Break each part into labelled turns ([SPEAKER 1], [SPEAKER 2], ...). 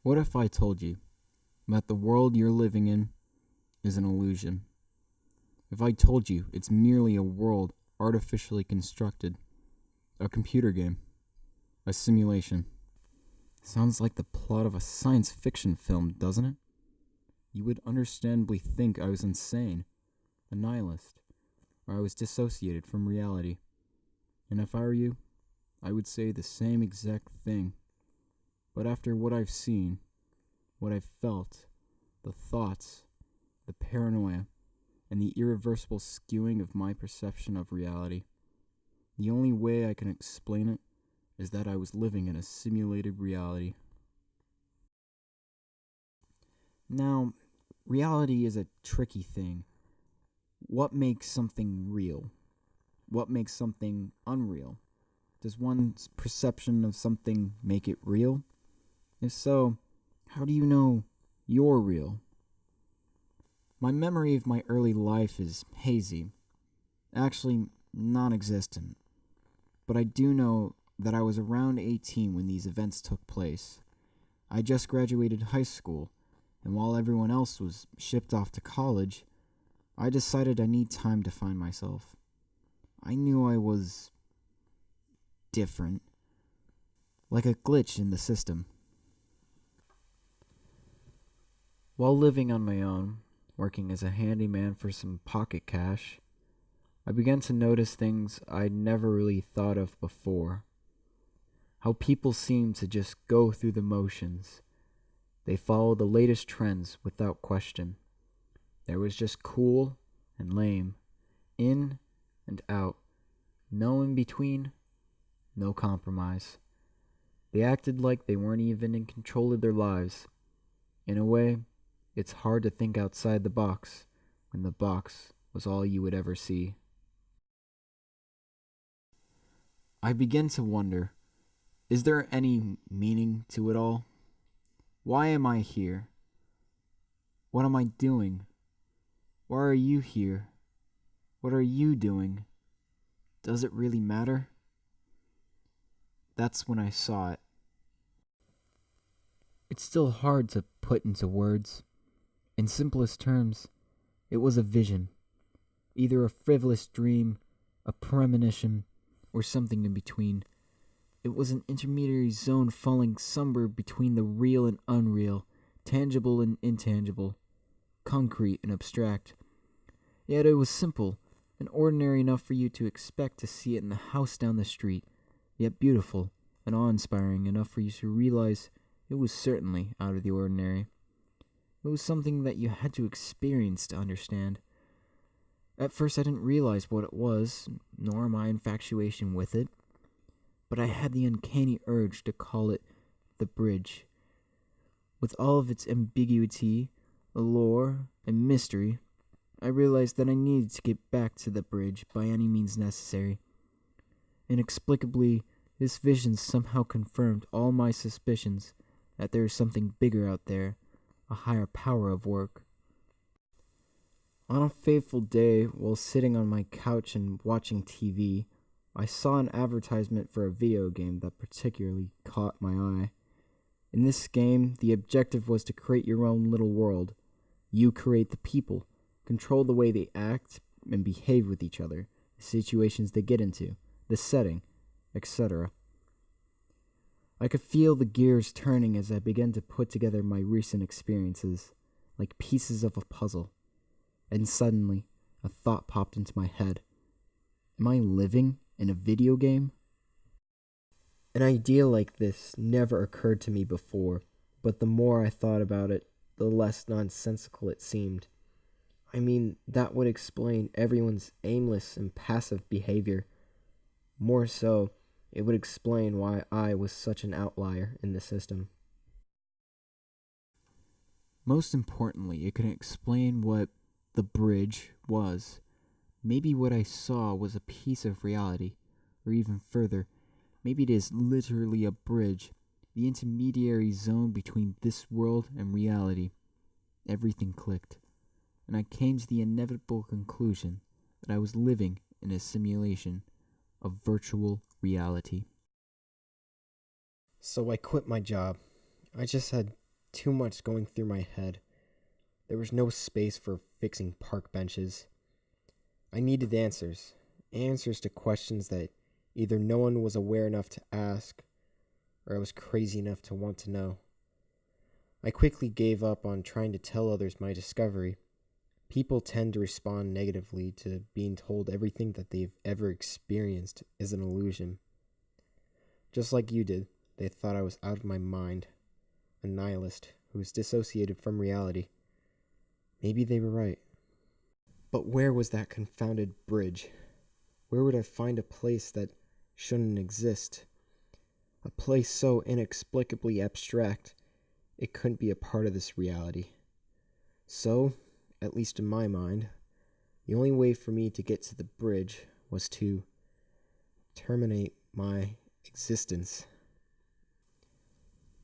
[SPEAKER 1] What if I told you that the world you're living in is an illusion? If I told you it's merely a world artificially constructed, a computer game, a simulation? Sounds like the plot of a science fiction film, doesn't it? You would understandably think I was insane, a nihilist, or I was dissociated from reality. And if I were you, I would say the same exact thing. But after what I've seen, what I've felt, the thoughts, the paranoia, and the irreversible skewing of my perception of reality, the only way I can explain it is that I was living in a simulated reality. Now, reality is a tricky thing. What makes something real? What makes something unreal? Does one's perception of something make it real? If so, how do you know you're real? My memory of my early life is hazy, actually non-existent. But I do know that I was around 18 when these events took place. I just graduated high school, and while everyone else was shipped off to college, I decided I need time to find myself. I knew I was different, like a glitch in the system. While living on my own, working as a handyman for some pocket cash, I began to notice things I'd never really thought of before. How people seem to just go through the motions. They follow the latest trends without question. There was just cool and lame, in and out, no in between, no compromise. They acted like they weren't even in control of their lives. In a way, it's hard to think outside the box when the box was all you would ever see. I begin to wonder, is there any meaning to it all? Why am I here? What am I doing? Why are you here? What are you doing? Does it really matter? That's when I saw it. It's still hard to put into words. In simplest terms, it was a vision. Either a frivolous dream, a premonition, or something in between. It was an intermediary zone falling somewhere between the real and unreal, tangible and intangible, concrete and abstract. Yet it was simple and ordinary enough for you to expect to see it in the house down the street, yet beautiful and awe-inspiring enough for you to realize it was certainly out of the ordinary. It was something that you had to experience to understand. At first I didn't realize what it was, nor my infatuation with it, but I had the uncanny urge to call it the bridge. With all of its ambiguity, allure, and mystery, I realized that I needed to get back to the bridge by any means necessary. Inexplicably, this vision somehow confirmed all my suspicions that there is something bigger out there, a higher power of work. On a fateful day, while sitting on my couch and watching TV, I saw an advertisement for a video game that particularly caught my eye. In this game, the objective was to create your own little world. You create the people, control the way they act and behave with each other, the situations they get into, the setting, etc. I could feel the gears turning as I began to put together my recent experiences, like pieces of a puzzle. And suddenly, a thought popped into my head. Am I living in a video game? An idea like this never occurred to me before, but the more I thought about it, the less nonsensical it seemed. I mean, that would explain everyone's aimless and passive behavior. More so, it would explain why I was such an outlier in the system. Most importantly, it can explain what the bridge was. Maybe what I saw was a piece of reality, or even further, maybe it is literally a bridge, the intermediary zone between this world and reality. Everything clicked, and I came to the inevitable conclusion that I was living in a simulation of virtual reality. So I quit my job. I just had
[SPEAKER 2] Too much going through my head. There was no space for fixing park benches. I needed answers. Answers to questions that either no one was aware enough to ask, or I was crazy enough to want to know. I quickly gave up on trying to tell others my discovery. People tend to respond negatively to being told everything that they've ever experienced is an illusion. Just like you did, they thought I was out of my mind, a nihilist who was dissociated from reality. Maybe they were right. But where was that confounded bridge? Where would I find a place that shouldn't exist? A place so inexplicably abstract, it couldn't be a part of this reality. So, at least in my mind, the only way for me to get to the bridge was to terminate my existence.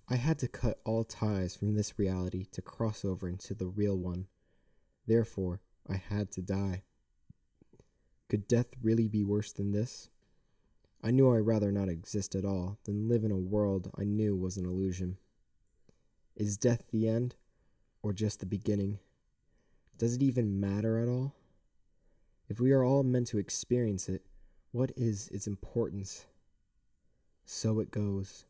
[SPEAKER 2] I had to cut all ties from this reality to cross over into the real one. Therefore, I had to die. Could death really be worse than this? I knew I'd rather not exist at all than live in a world I knew was an illusion. Is death the end, or just the beginning? Does it even matter at all? If we are all meant to experience it, what is its importance? So it goes.